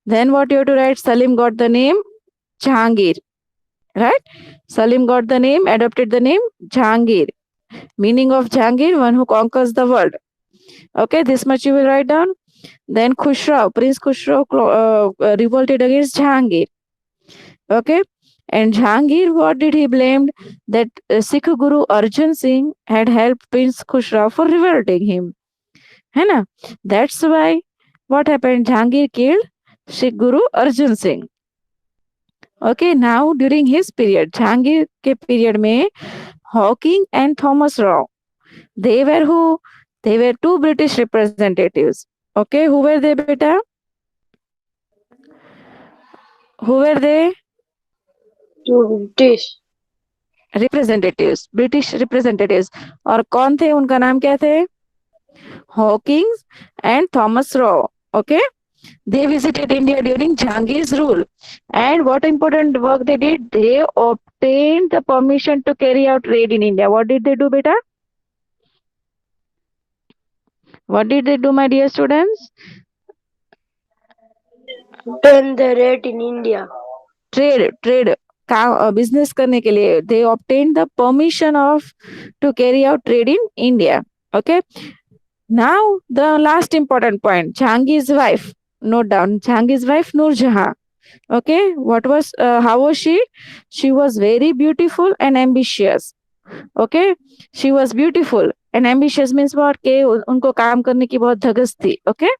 Then what you have to write? Salim got the name Jahangir, right? Salim got the name, adopted the name Jahangir. Meaning of Jahangir, one who conquers the world. Okay, this much you will write down. Then Khusrau, Prince Khusrau revolted against Jahangir. Okay, and Jahangir, what did he blamed? That Sikh Guru Arjan Singh had helped Prince Khusrau for revolting him. है ना? That's why what happened? Jahangir killed Sikh Guru Arjan Singh. Okay, now during his period, Jahangir के period में Hawking and Thomas Rao, they were who? They were two British representatives. Okay, who were they, beta? Who were they? Two British. Representatives, British representatives. और कौन थे? उनका नाम क्या थे? Hawkins and Thomas Roe. Okay, they visited India during Jahangir's rule, and what important work they did? They obtained the permission to carry out raid in India. What did they do, beta? What did they do, my dear students? Obtain the rate in India. Trade का business करने के लिए they obtained the permission of to carry out trade in India. Okay, now the last important point, Jahangir's wife. Note down, Jahangir's wife Noor Jahan. Okay, what was how was she? She was very beautiful and ambitious. Okay, she was beautiful and ambitious means what? के उनको काम करने की बहुत धगस थी. Okay,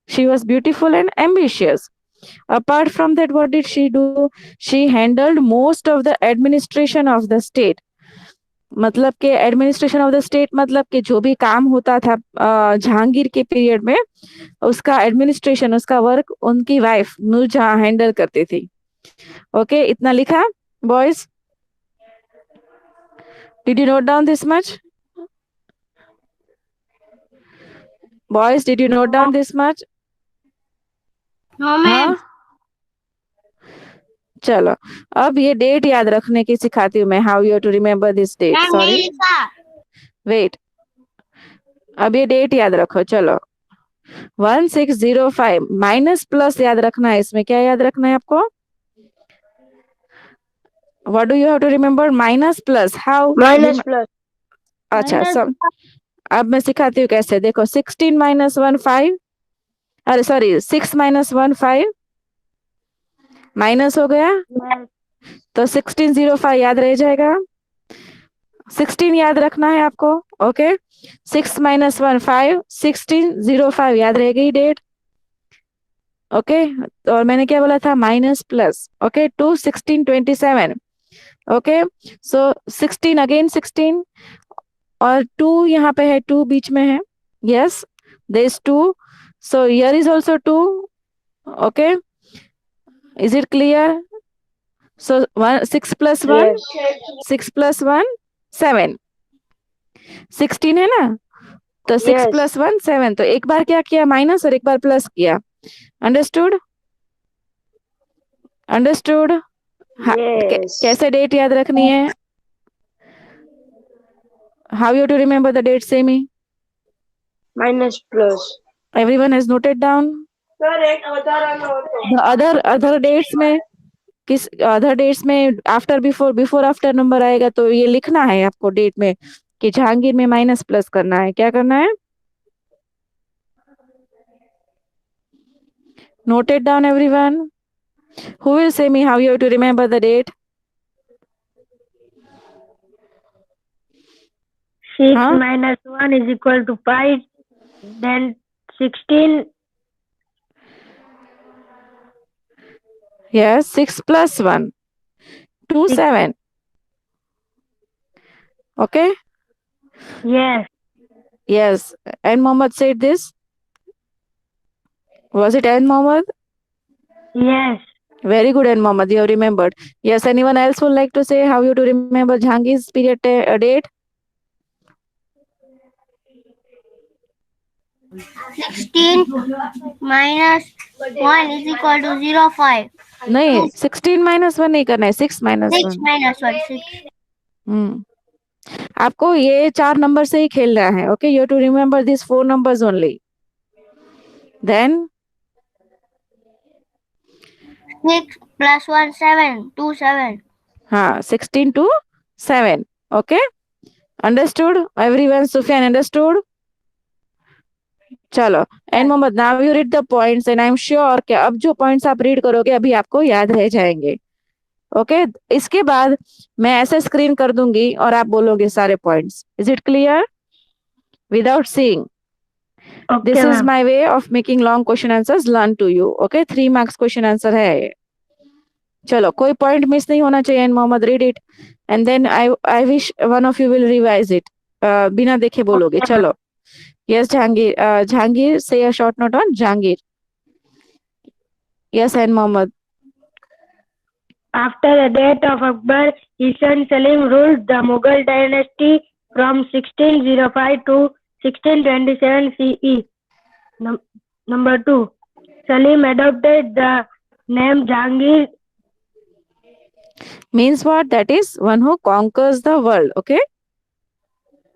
she was beautiful and ambitious. Apart from that, what did she do? She handled most of the administration of the state. मतलब के administration of the state मतलब कि जो भी काम होता था जहांगीर के पीरियड में, उसका एडमिनिस्ट्रेशन, उसका वर्क उनकी वाइफ नूरजहां हैंडल करती थी. ओके, इतना लिखा boys? Did you note down this much? Boys, did you note down this much? No, ma'am. हाँ, चलो अब ये डेट याद रखने की सिखाती हूँ मैं. How you to remember this date. Ma'am, sorry, नहीं लिखा. वेट, अब ये डेट याद रखो. चलो 1605 माइनस प्लस याद रखना है. इसमें क्या याद रखना है आपको? What do you have to remember? Minus plus. How? Minus plus. अच्छा, सब अब मैं सिखाती हूँ कैसे. देखो 16 माइनस 1 5, अरे सॉरी 6 माइनस 1 5, माइनस हो गया Yes. तो 1605 याद रह जाएगा. 16 याद रखना है आपको. ओके, 6 माइनस 1 5, 1605 याद रह गई डेट. ओके, और मैंने क्या बोला था? Minus plus. ओके, 2 16 27. ओके, सो 16 अगेन 16 और 2 यहाँ पे है, 2 बीच में है. Yes, there is 2, so here is also 2. Okay, is it clear? So 6 plus 1, Yes. 6 plus 1 7, 16 है ना? तो 6 Yes. प्लस 1 7. तो एक बार क्या किया? माइनस, और एक बार प्लस किया. अंडरस्टूड? अंडरस्टूड? Yes. कैसे डेट याद रखनी है? How you to remember the date? Semi Minus plus. Everyone has noted down. Other dates में किस अदर डेट्स में after before, before after number आएगा तो ये लिखना है आपको डेट में कि जहांगीर में माइनस प्लस करना है. क्या करना है? Noted down everyone. Who will say me how you to remember the date? 6 हाँ, minus 1 is equal to 5. Then 16. yes, 6 plus 1 2 7. Okay, Yes. yes, and Mohammed said this. Was it N Mohammed? Yes. Very good, N Mohammed, you have remembered. Yes, anyone else would like to say how you to remember Jahangir's period date? 16 minus 1 is equal to 0 5. नहीं, 16 minus 1 नहीं करना है, 6 minus 6 1. minus 1 6. आपको ये 4 number से ही खेलना है. Okay, you to remember this 4 numbers only. Then 6 plus 1, 7. 2, 7. 16 to 7. Okay, understood everyone? Sufyan, understood? चलो, and Mohammed, now you read the points and I am sure कि अब जो पॉइंट्स आप रीड करोगे अभी आपको याद रह जाएंगे. ओके, इसके बाद मैं ऐसे स्क्रीन कर दूंगी और आप बोलोगे सारे points. Is it clear? Without seeing. Okay, this is ma'am. My way of making long question answers learn to you. Okay, 3 marks question answer है ये. चलो, कोई पॉइंट मिस नहीं होना चाहिए. And Mohammed, read it and then I wish one of you will revise it. बिना देखे बोलोगे. Okay, ma'am. चलो. Yes, Jahangir. Jahangir, say a short note on Jahangir. Yes, and Mohammed. After the death of Akbar, his son Salim ruled the Mughal dynasty from 1605 to 1627 CE. Number 2. Salim adopted the name Jahangir. Means what? That is one who conquers the world. Okay.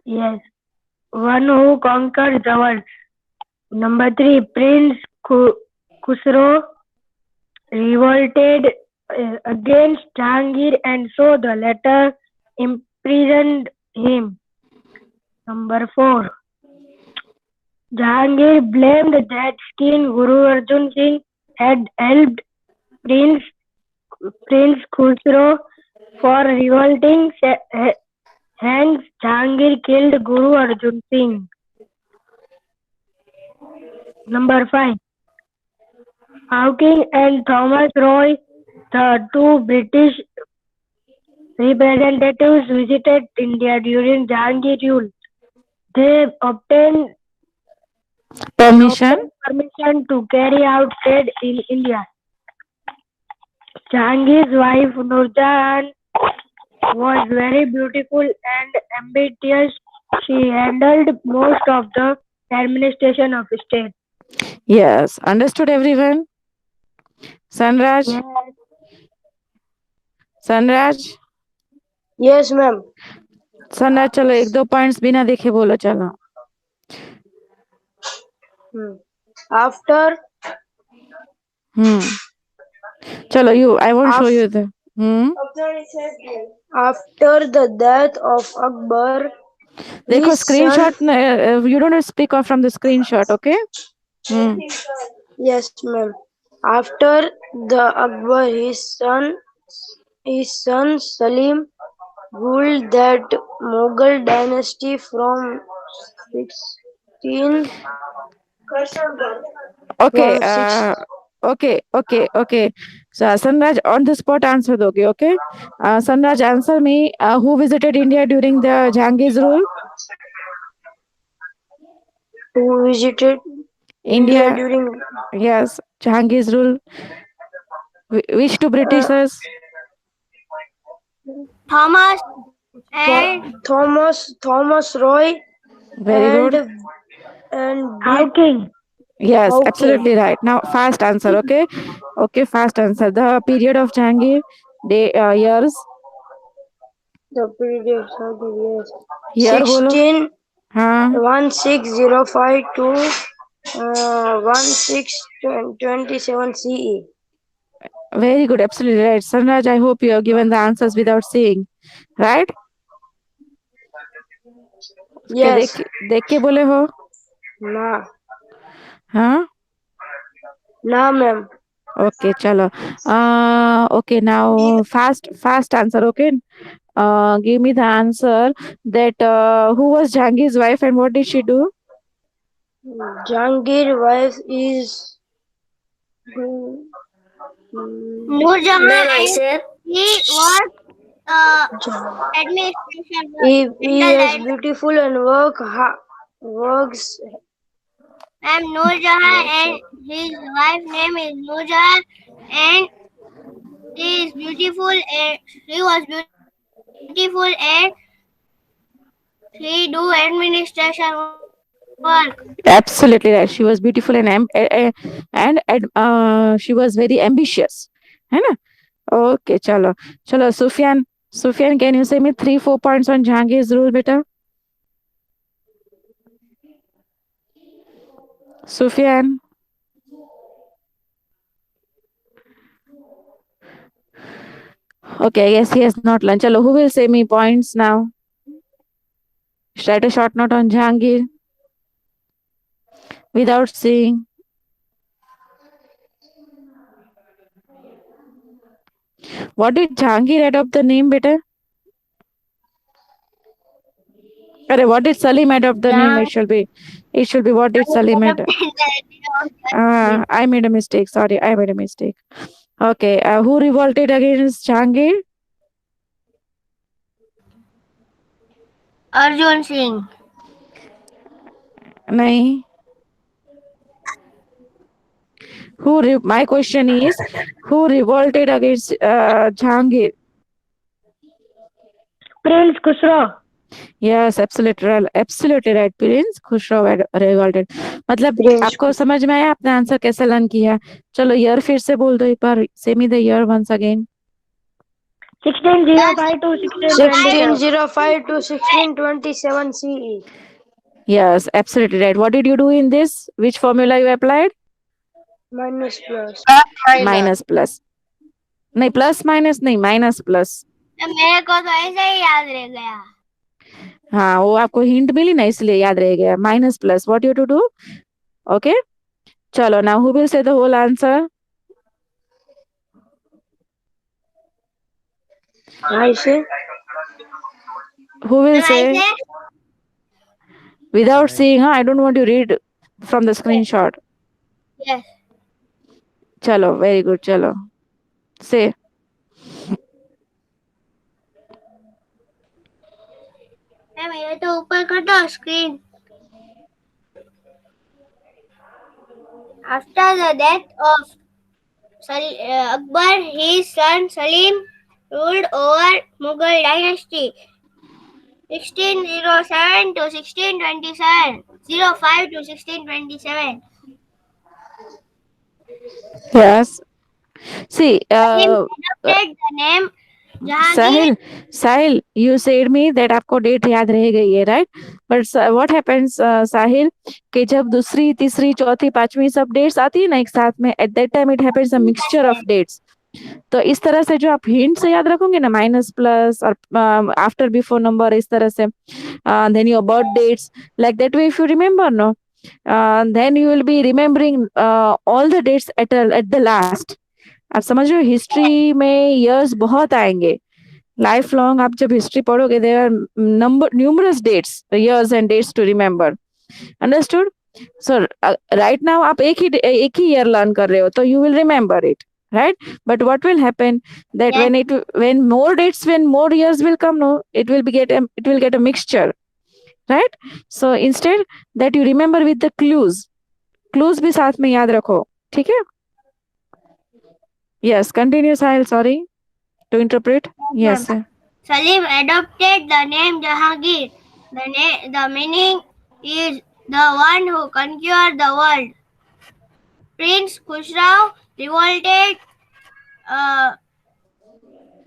Yes, one who conquered the world. Number 3. Prince Khusro revolted against Jahangir and so the latter imprisoned him. Number 4. Jahangir blamed that King Guru Arjan Singh had helped Prince Khusro for revolting. Hence, Jahangir killed Guru Arjan Singh. Number 5. Hawking and Thomas Roy, the two British representatives, visited India during Jahangir rule. They obtained Permission. permission to carry out trade in India. Jahangir's wife Nurjahan was very beautiful and ambitious. She handled most of the administration of state. Yes. Understood everyone? Sanraj? Yes. Sanraj? Yes, ma'am. Sanraj, चलो एक दो points बिना देखे बोलो. चलो. After चलो, you. I won't show you the. After the death of Akbar, देखो his screenshot. You don't speak off from the screenshot. Okay. Yes, ma'am. After the Akbar, his son Salim ruled that Mughal dynasty from 16 Okay. from Okay. So Sanraj, on the spot answer दोगे. Okay. Sanraj, answer me. Who visited India during the Jahangir's rule? who visited India India. during Yes, Jahangir's rule. Which two Britishers? Thomas and Thomas Roy Very good. and Hawking. Yes, Okay. absolutely right. Now, fast answer. Okay. Okay, fast answer. The period of Jahangir, years. The period of the years Year बोलो. 16 हाँ. 1605 to 1627 CE. Very good. Absolutely right. Sanraj, I hope you have given the answers without seeing. Right? Yes. देख के बोले हो. ना हाँ. ना ma'am. Okay, chalo. Okay, now fast answer. Okay. Give me the answer that who was Jahangir's wife and what did she do? Jahangir wife is Nurjahan. He was administration. he is beautiful and works. I'm Nurjahan and his wife name is Nurjahan and she is beautiful and she was beautiful and she do administration work. Absolutely right. She was beautiful and she was very ambitious. है ना? Okay, chalo. Sufyan, can you say me 3-4 points on Jahangir's rule, beta? Sufyan. Okay, I guess he has not learned. Chalo, who will say me points now? Write a short note on Jahangir without seeing. What did Jahangir adopt the name, beta? What did Salim adopt the name? It should be what did Salim adopt? I made a mistake. Sorry, I made a mistake. Okay, who revolted against Jahangir? Arjun Singh. Nahi. My question is, who revolted against Jahangir? Prince Khusro. Yes, absolutely right. Prince Khusro had revolted. मतलब Prince आपको समझ में आया आपने answer कैसे learn किया? चलो year फिर से बोल दो एक बार. Say me the year once again. 1605 to 1627. 1605 to 1627 CE. Yes, absolutely right. What did you do in this? Which formula you applied? Minus plus. Minus plus. नहीं प्लस माइनस नहीं माइनस प्लस. मेरे को तो ऐसे ही याद रह गया. हाँ वो आपको हिंट मिली ना इसलिए याद रह गया. Minus plus what you to do. Okay चलो now who will say the whole answer. I say. Who will say without seeing? I don't want to read from the screenshot. Yes. Chalo, very good. Chalo, say. मेरे तो ऊपर कर दो screen. After the death of Akbar, his son Salim ruled over Mughal dynasty. 1607 to 1627. 05 to 1627. Yes. See, Salim adopted the name Jahangir. Sahil, you said me that आपको date याद रह गई है, right? But what happens, Sahil, कि जब दूसरी, तीसरी, चौथी, पांचवी सब डेट्स आती है ना एक साथ में, at that time it happens a mixture of dates. तो इस तरह से जो आप हिंट से याद रखोगे ना माइनस प्लस और आफ्टर बिफोर नंबर इस तरह से then your birth dates like that way if you remember no then you will be remembering all the dates at the last. आप समझ रहे हो हिस्ट्री में इयर्स बहुत आएंगे लाइफ लॉन्ग. आप जब हिस्ट्री पढ़ोगे there are numerous dates years and dates to remember. Understood. So right now आप एक ही ईयर लर्न कर रहे हो तो you will remember it, right? But what will happen that when more years will come, no, it will get a mixture, right? So instead that you remember with the clues भी साथ में याद रखो. ठीक है. Yes, continue Sahil. Sorry to interpret. Yes sir. Salim adopted the name Jahangir. The meaning is the one who conquered the world. Prince Khusrau revolted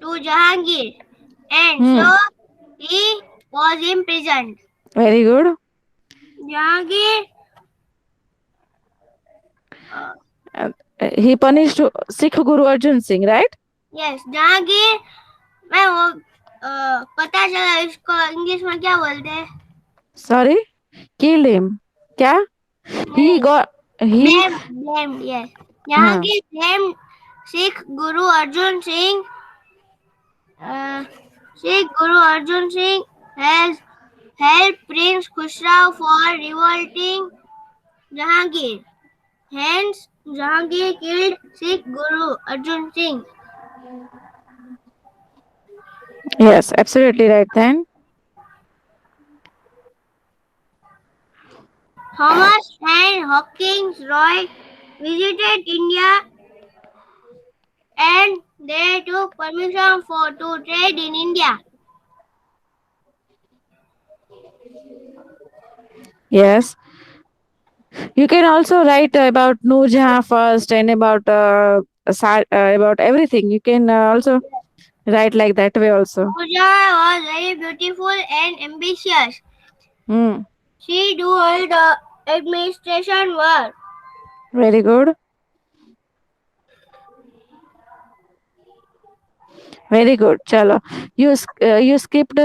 to Jahangir, and so he was imprisoned. Very good. Jahangir He punished Sikh Guru Arjan Singh, right? yes, Jahangir मैं वो पता चला इसको English में क्या बोलते हैं. Sorry, killed him. क्या? Blamed, yes. Jahangir blamed Sikh Guru Arjan Singh. Sikh Guru Arjan Singh has helped Prince Khusrau for revolting Jahangir. Hence, Jahangir killed Sikh Guru Arjan Singh. Yes, absolutely right then. Thomas and Hawkins Roy visited India and they took permission to trade in India. Yes. You can also write about Noor Jahan first and about everything. You can also write like that way also. Noor Jahan was very beautiful and ambitious. She do all the administration work. Very good. Very good. Chalo. You skipped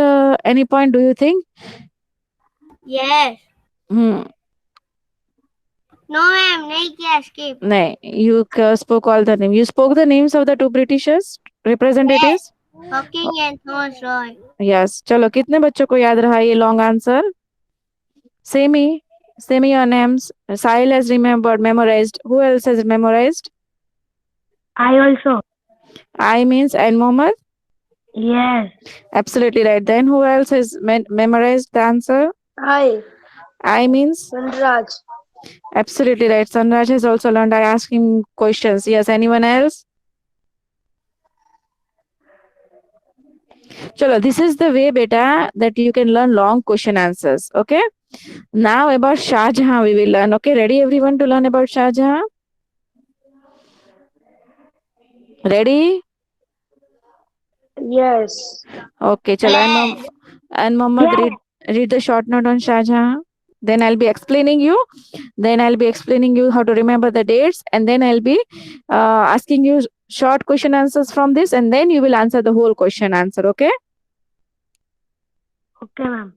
any point, do you think? Yes. Hmm. No, ma'am. नहीं किया skip. No, you spoke all the names. You spoke the names of the two Britishers representatives. Hawking and Thomas Roy. Yes. चलो कितने बच्चों को याद रहा ये long answer? Semi your names. Sahil has remembered, memorized. Who else has memorized? I also. I means and Mohammed. Yes. Absolutely right. Then who else has memorized the answer? I. I means Sanraj. absolutely right. Sanraj has also learned. I asked him questions. Yes. Anyone else? Chalo, this is the way, beta, that you can learn long question answers. Okay. Now about Shah Jahan we will learn. Okay. Ready everyone to learn about Shah Jahan? Ready? Yes. Okay. Chalo. And Mohammed, read the short note on Shah Jahan. Then I'll be explaining you. Then I'll be explaining you how to remember the dates. And then I'll be asking you short question answers from this. And then you will answer the whole question answer. Okay. Okay, ma'am.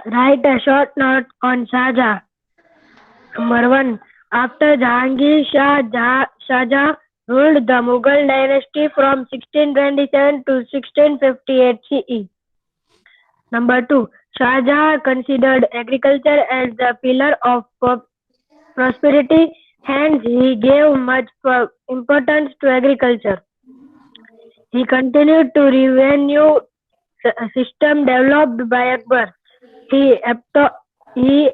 Write a short note on Shah Jahan. Number 1. After Jahangir, Shah Jahan ruled the Mughal dynasty from 1627 to 1658 CE. Number 2. Shah Jahan considered agriculture as the pillar of prosperity, hence he gave much importance to agriculture. He continued to revenue system developed by Akbar. He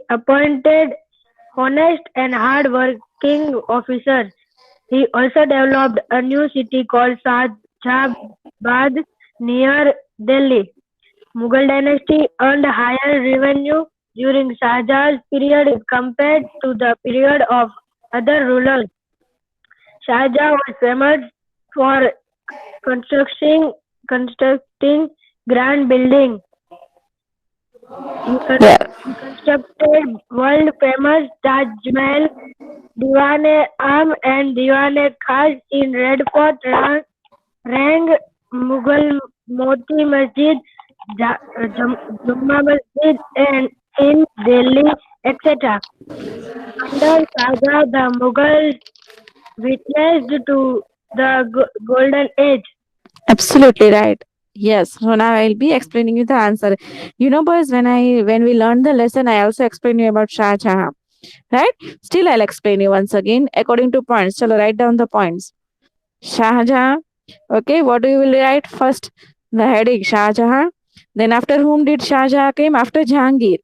appointed honest and hard-working officers. He also developed a new city called Shahabad near Delhi. Mughal dynasty earned higher revenue during Shah Jahan's period compared to the period of other rulers. Shah Jahan was famous for constructing grand buildings. He constructed world-famous Taj Mahal, Diwan-e-Am and Diwan-e-Khas in Red Fort, Rang, Mughal Moti Masjid, Jumma Masjid and in Delhi, etc. Under Shah Jahan, the Mughals witnessed to the golden age. Absolutely right. Yes. So now I'll be explaining you the answer. You know, boys, when we learned the lesson, I also explained you about Shah Jahan. Right? Still, I'll explain you once again according to points. Chalo, write down the points. Shah Jahan. Okay, what do you will write first? The heading Shah Jahan. Then after whom did Shah Jahan came? After Jahangir.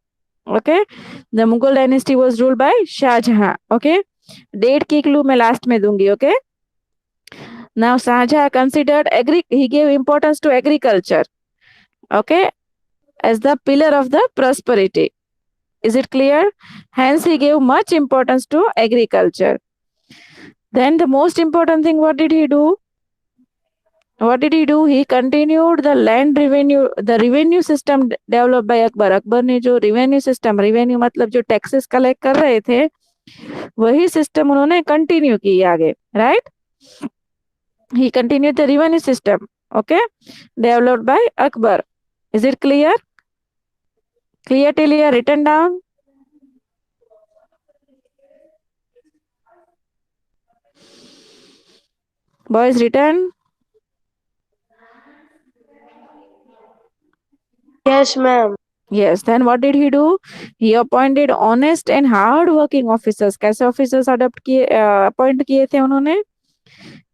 Okay, the Mughal dynasty was ruled by Shah Jahan. Okay, date की clue मैं last में दूंगी. Okay. Now Shah Jahan considered he gave importance to agriculture. Okay, as the pillar of the prosperity. Is it clear? Hence he gave much importance to agriculture. Then the most important thing, what did he do? What did he do? He continued the land revenue, the revenue system developed by Akbar. Akbar ने जो revenue system, revenue मतलब जो taxes collect कर रहे थे, वही system उन्होंने continue की आगे, right? He continued the revenue system, okay, developed by Akbar. Is it clear? Clear till you are written down? Boys, written? Yes, ma'am. Yes. Then what did he do? He appointed honest and hard working officers. कैसे officers appoint किए थे उन्होंने?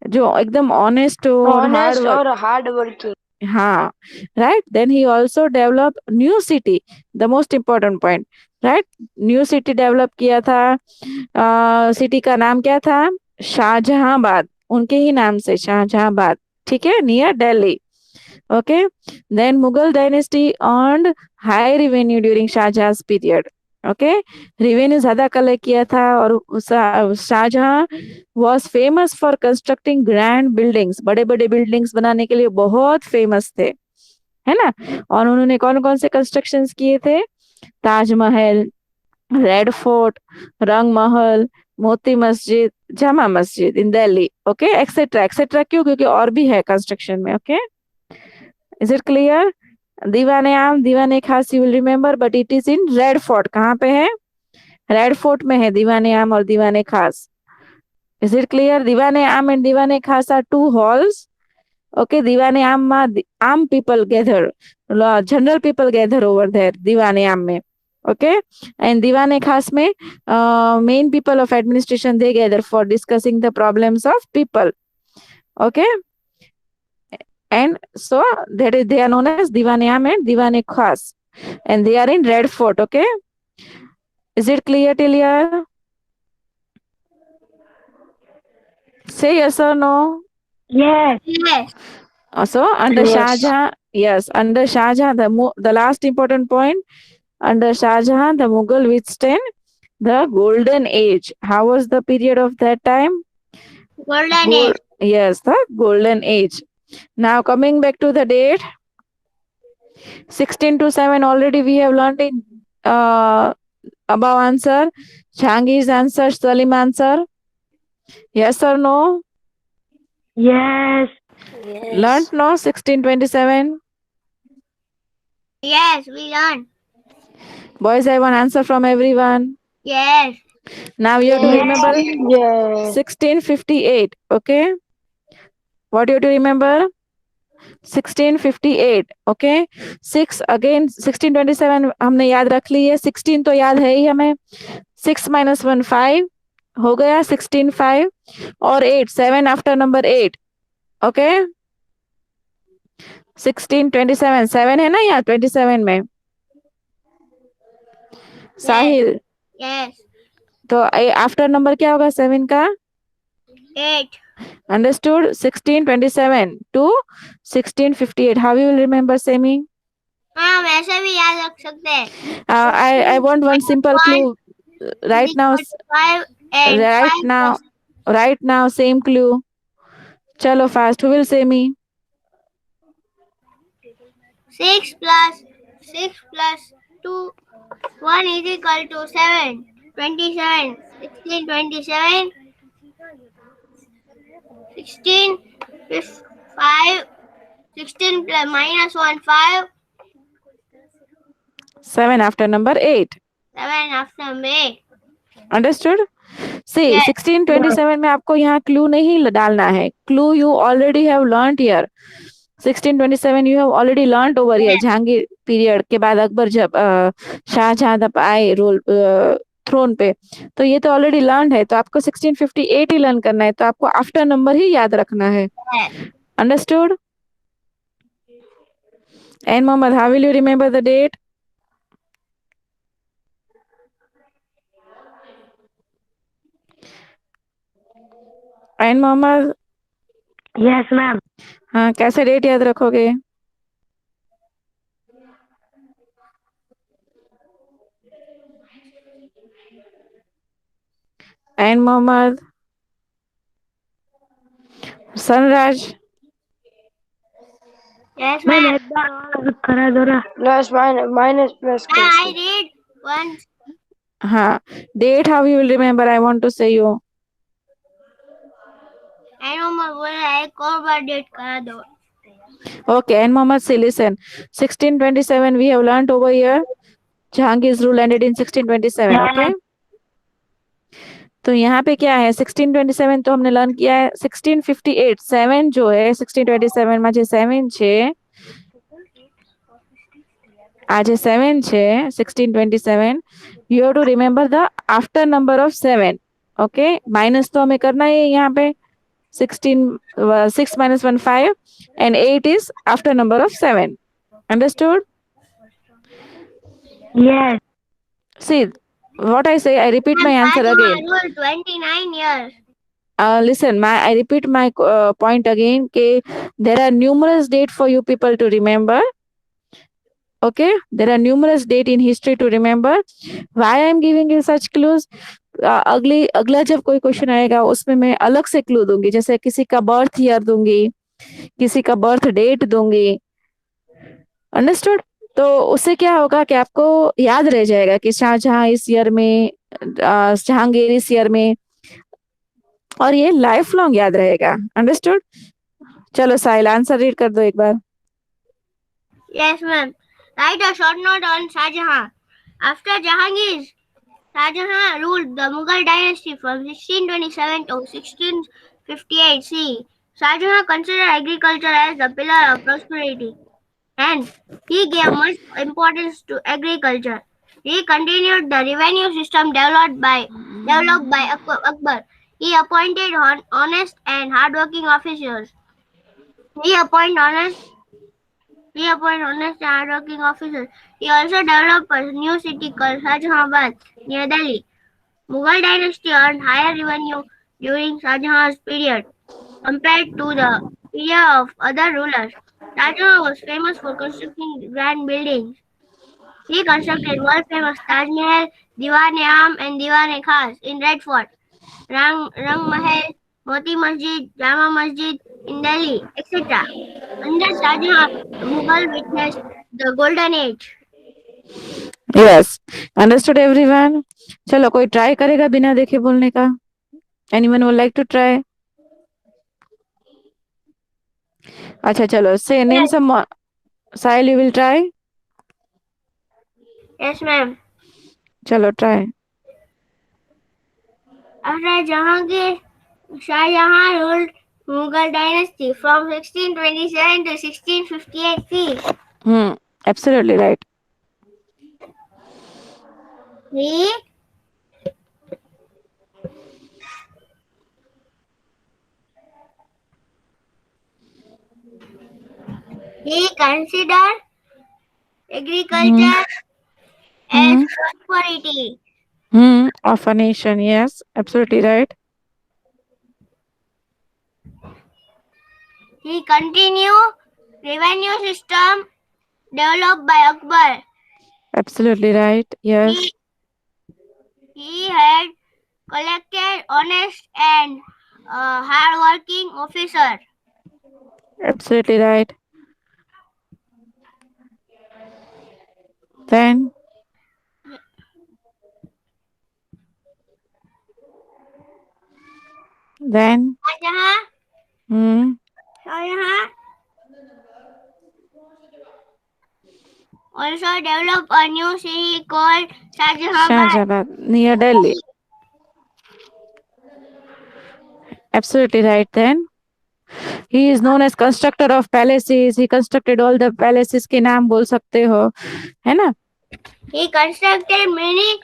जो एकदम honest और Honest hard or hardworking. हाँ, right? Then he also developed new city. The most important point, right? New city develop किया था. City का नाम क्या था? शाहजहांबाद. उनके ही नाम से शाहजहांबाद. ठीक है? Near Delhi. Okay. Then Mughal dynasty earned high revenue during Shah Jahan's period. Okay. Revenue ज्यादा कलेक्ट किया था और Shahjahan was famous for constructing grand buildings. बड़े बड़े buildings बनाने के लिए बहुत famous थे, है ना? और उन्होंने कौन कौन से कंस्ट्रक्शंस किए थे? ताजमहल, रेड फोर्ट, रंग महल, मोती Masjid, Jama Masjid in Delhi. Okay, etcetera etcetera. क्यों? क्योंकि और भी है कंस्ट्रक्शन में. Okay, is it clear? Diwane Aam, Diwane Khas you will remember, but it is in Red Fort. कहाँ पे है? रेड फोर्ट में है दीवाने आम और दीवाने खास. Is it clear? दीवाने आम एंड दीवाने खास आर टू halls. Okay, दीवाने आम में आम people gather, general people gather over there दीवाने आम में. Okay, and दीवाने खास में main people of administration they gather for discussing the problems of people. Okay, and so that is, they are known as दीवाने आम and दीवाने खास, and they are in Red Fort. Okay, is it clear till here? Say yes or no. Yes. Yes. So under Yes. Shah Jahan, yes, under Shah Jahan, the last important point, under Shah Jahan, the Mughal withstand the golden age. How was the period of that time? Golden Gold- age. Yes, the golden age. Now coming back to the date, 16 to 7 already we have learned in above answer. Jahangir's answer, Salim answer. Yes or no? Yes. Learned no? 1627. Yes, we learn. Boys, I want answer from everyone. Yes. Now you have to Yes. remember Yes. 1658. Okay. What you have to remember? 1658. Okay. 6 again 1627 हमने याद रख ली है. 16 तो याद है ही हमें. 6 minus 1 5 हो गया 16 5 और 8 7 after number 8. Okay. 16 27 7 है ना यहाँ 27 में. साहिल Yes. तो आफ्टर नंबर क्या होगा 7 का? 8. Understood? 1627 to 1658. How you will remember, Semi? हाँ वैसे भी याद रख सकते हैं. I want one simple clue. Right now, 5 and right 5 now, right now, same clue. Chalo fast. Who will say me? 6 plus 2 1 is equal to 7. 27. 16 27. 16 5. 16 plus minus 1 5. 7 after number 8. 7 after May. Understood? See, Yes. 1627 में आपको यहाँ clue नहीं डालना है. Clue you already have learnt here. 1627 you have already learnt over here. Jahangir period के बाद अकबर जब शाहजहां तब आए रोल थ्रोन पे, तो ये तो ऑलरेडी लर्न है. तो आपको 1658 ही लर्न करना है. तो आपको आफ्टर नंबर ही याद रखना है. Understood? And Mohammad, how will you remember the date? And Mohammad, Yes, ma'am. हाँ, कैसे डेट याद रखोगे? And Mohammad, Sanraj, Yes, Ma'am, ma'am. एक बार और करा दो ना. Plus minus plus I कैसे? read once. हाँ, date how you will remember? I want to say you. I know मैं बोल रहा है एक और बार डेट करा दो. Okay, and Mohammed, say listen. 1627 we have learnt over here. Jahangir's rule ended in 1627. Okay. तो यहाँ पे क्या है 1627 तो हमने लर्न किया है. 1658 7 जो है 1627 માં જે 7 છે આ જે 7 છે 1627 you have to remember the after number of 7. Okay, minus तो हमें करना है यहाँ पे. 6 minus 1 5 and 8 is after number of 7. Understood? Yes. See what I say. I repeat my answer again. Rule 29 years. Listen, I repeat my point again. There are numerous dates for you people to remember. Okay, there are numerous dates in history to remember. Why I am giving you such clues? अगला जब कोई question आएगा उसमें मैं अलग से clue दूंगी. जैसे किसी का बर्थ ईयर दूंगी, किसी का बर्थ डेट दूंगी. अंडरस्टूड? तो उससे क्या होगा कि आपको याद रह जाएगा कि शाहजहां इस ईयर में जहांगीर ईयर में, और ये लाइफ लॉन्ग याद रहेगा। अंडरस्टूड? चलो साहिल आंसर रीड कर दो एक बार। Yes, ma'am. Write a short note on Shah Jahan. After Jahangir, Shah Jahan ruled the Mughal dynasty from 1627 to 1658 CE. Shah Jahan considered agriculture as the pillar of prosperity, and he gave much importance to agriculture. He continued the revenue system developed by Akbar. He appointed honest and hardworking officers. He appointed honest and hardworking officers. He also developed a new city called Shahjahanabad near Delhi. Mughal dynasty earned higher revenue during Shah Jahan's period compared to the period of other rulers. Shah Jahan was famous for constructing grand buildings. He constructed world-famous Taj Mahal, Diwan-e-Am and Diwan-e-Khas in Red Fort, Rang Mahal, Moti Masjid, Jama Masjid in Delhi, etc. Under Shah Jahan, Mughal witnessed the golden age. Yes, understood everyone. चलो कोई try करेगा बिना देखे बोलने का? Anyone would like to try? अच्छा चलो, say name some. Sahil you will try? Yes, ma'am. चलो try. After Jahangir, Shah Jahan ruled Mughal dynasty from 1627 to 1658 CE. Absolutely right. He considered agriculture as prosperity. Of a nation, yes, absolutely right. He continued revenue system developed by Akbar. Absolutely right, yes. He had collected honest and hard-working officer. Absolutely right. Then Shah Jahan also developed a new city called Shahjahanabad near Delhi. Absolutely right. Then he is known as constructor of palaces. He constructed all the palaces के नाम बोल सकते हो, है ना? He constructed many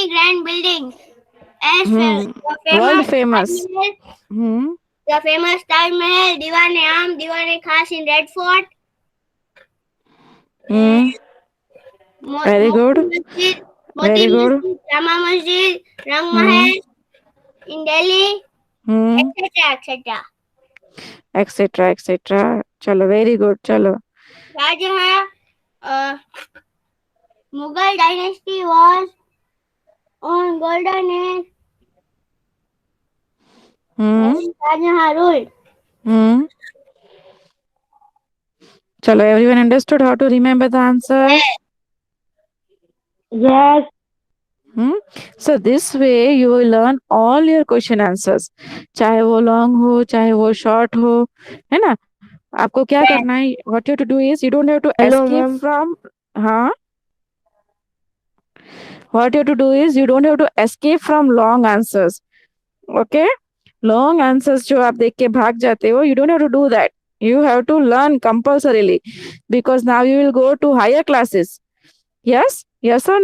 grand buildings. As world famous. The famous Taj Mahal, Diwan-e-Am, Diwan-e-Khas in Red Fort. Very good. Very good. Jama Masjid, Rang Mahal in Delhi, etc. etc. etc. चलो very good. चलो. Shah Jahan, Mughal dynasty was on golden age. Shah Jahan ruled. Chalo, everyone understood how to remember the answer? Yes. So this way you will learn all your question answers, चाहे वो long हो, चाहे वो short हो, है ना? आपको क्या करना है? What you have to do is you don't have to escape from, What you have to do is you don't have to escape from long answers. Okay? Long answers जो आप देख के भाग जाते हो, you don't have to do that. You have to learn compulsorily because now you will go to higher classes. Yes? Yes or no?